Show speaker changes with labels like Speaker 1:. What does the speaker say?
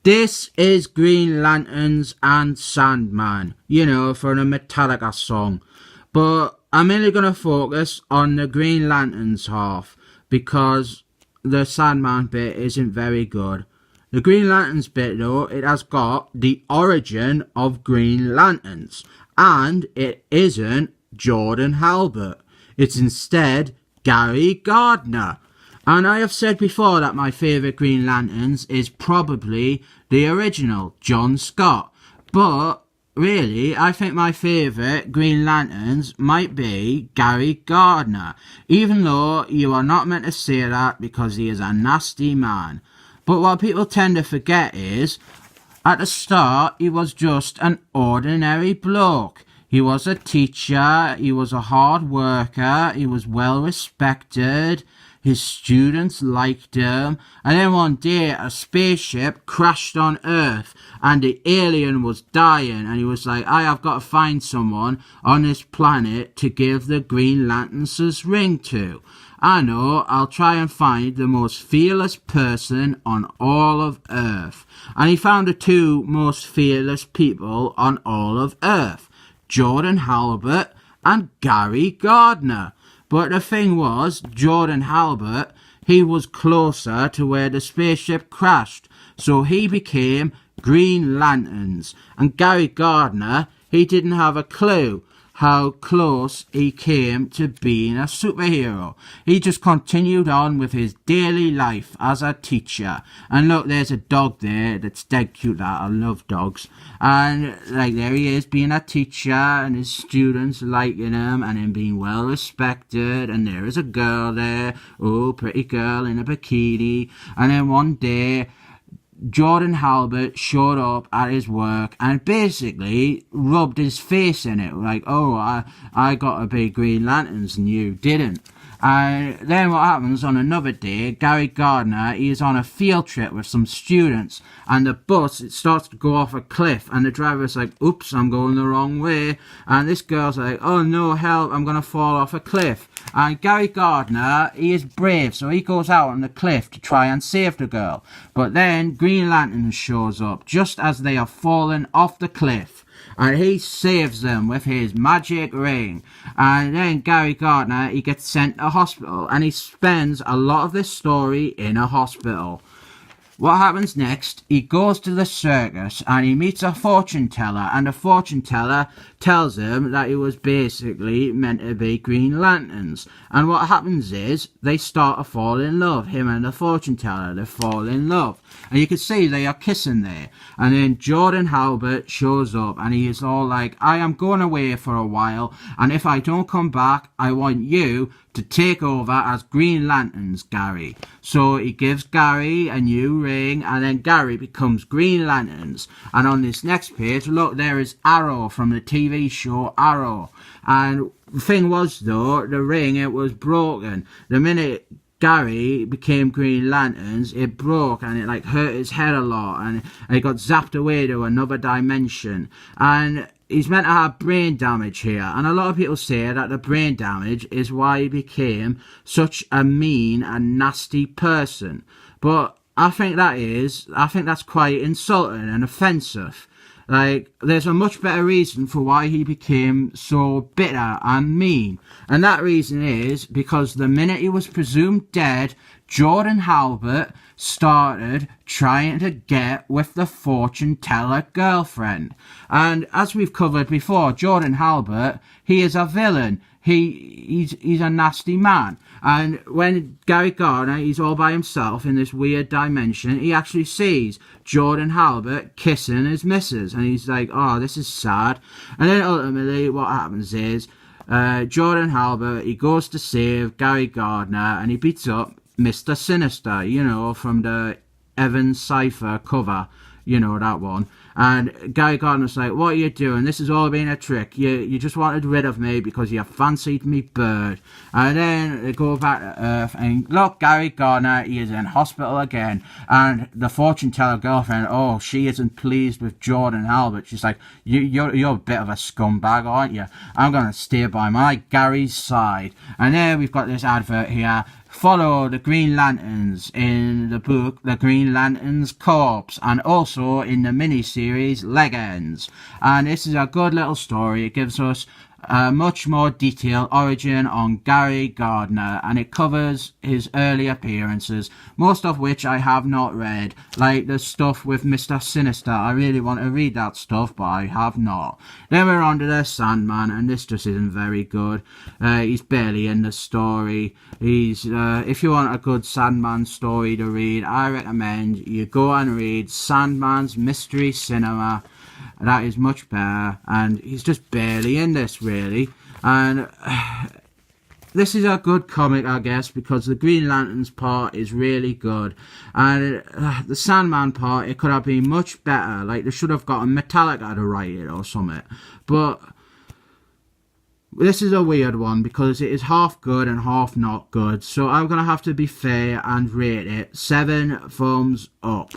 Speaker 1: This is Green Lanterns and Sandman, for a Metallica song. But I'm only going to focus on the Green Lanterns half because the Sandman bit isn't very good. The Green Lanterns bit, though, it has got the origin of Green Lanterns, and it isn't Jordan Halbert. It's instead Gary Gardner. And I have said before that my favourite Green Lanterns is probably the original, John Scott. But really, I think my favourite Green Lanterns might be Gary Gardner, even though you are not meant to say that because he is a nasty man. But what people tend to forget is, at the start, he was just an ordinary bloke. He was a teacher, he was a hard worker, he was well respected, his students liked him, and then one day a spaceship crashed on Earth and the alien was dying, and he was like, I have got to find someone on this planet to give the Green Lanterns his ring to. I know, I'll try and find the most fearless person on all of Earth. And he found the two most fearless people on all of Earth, Jordan Halbert and Gary Gardner. But the thing was, Jordan Halbert, he was closer to where the spaceship crashed, so he became Green Lanterns. And Gary Gardner, he didn't have a clue how close he came to being a superhero. He just continued on with his daily life as a teacher. And look, there's a dog there that's dead cute. That I love dogs. And there he is being a teacher and his students liking him and him being well respected. And there is a girl there, oh, pretty girl in a bikini. And then one day, Jordan Halbert showed up at his work and basically rubbed his face in it, like, oh, I got to be Green Lanterns and you didn't. And then what happens on another day, Gary Gardner, he is on a field trip with some students, and the bus, it starts to go off a cliff, and the driver's like, oops, I'm going the wrong way. And this girl's like, oh no, help, I'm going to fall off a cliff. And Gary Gardner, he is brave, so he goes out on the cliff to try and save the girl. But then Green Lantern shows up just as they are falling off the cliff. And he saves them with his magic ring. And then Gary Gardner, he gets sent to hospital, and he spends a lot of this story in a hospital. What happens next? He goes to the circus and he meets a fortune teller, and the fortune teller tells him that he was basically meant to be Green Lanterns. And what happens is they start to fall in love. Him and the fortune teller, they fall in love. And you can see they are kissing there. And then Jordan Halbert shows up and he is all like, I am going away for a while, and if I don't come back, I want you to take over as Green Lanterns, Gary. So he gives Gary a new ring, and then Gary becomes Green Lanterns. And on this next page, look, there is Arrow from the TV show Arrow. And the thing was, though, the ring, it was broken. The minute Gary became Green Lanterns, it broke and it hurt his head a lot, and he got zapped away to another dimension. And he's meant to have brain damage here, and a lot of people say that the brain damage is why he became such a mean and nasty person. But I think that's quite insulting and offensive. There's a much better reason for why he became so bitter and mean. And that reason is because the minute he was presumed dead, Jordan Halbert started trying to get with the fortune teller girlfriend. And as we've covered before, Jordan Halbert, he is a villain. He's a nasty man. And when Gary Gardner, he's all by himself in this weird dimension, he actually sees Jordan Halbert kissing his missus. And he's like, oh, this is sad. And then ultimately what happens is Jordan Halbert, he goes to save Gary Gardner and he beats up Mr. Sinister, from the Evan Cypher cover, that one. And Gary Gardner's like, what are you doing? This has all been a trick. You just wanted rid of me because you fancied me bird. And then they go back to Earth, and look, Gary Gardner, he is in hospital again. And the fortune teller girlfriend, oh, she isn't pleased with Jordan Halbert. She's like, you're a bit of a scumbag, aren't you? I'm going to stay by my Gary's side. And then we've got this advert here follow the Green Lanterns in the book The Green Lantern's Corpse, and also in the mini-series Legends. And this is a good little story. It gives us a much more detailed origin on Gary Gardner, and it covers his early appearances, most of which I have not read, like the stuff with Mr. Sinister. I really want to read that stuff, but I have not. Then we're on to the Sandman, and this just isn't very good. He's barely in the story. If you want a good Sandman story to read, I recommend you go and read Sandman's Mystery Cinema. That is much better, and he's just barely in this, really. And this is a good comic, I guess, because the Green Lantern's part is really good, and the Sandman part, it could have been much better. Like, they should have gotten Metallica to write it or something. But this is a weird one because it is half good and half not good, so I'm gonna have to be fair and rate it 7 thumbs up.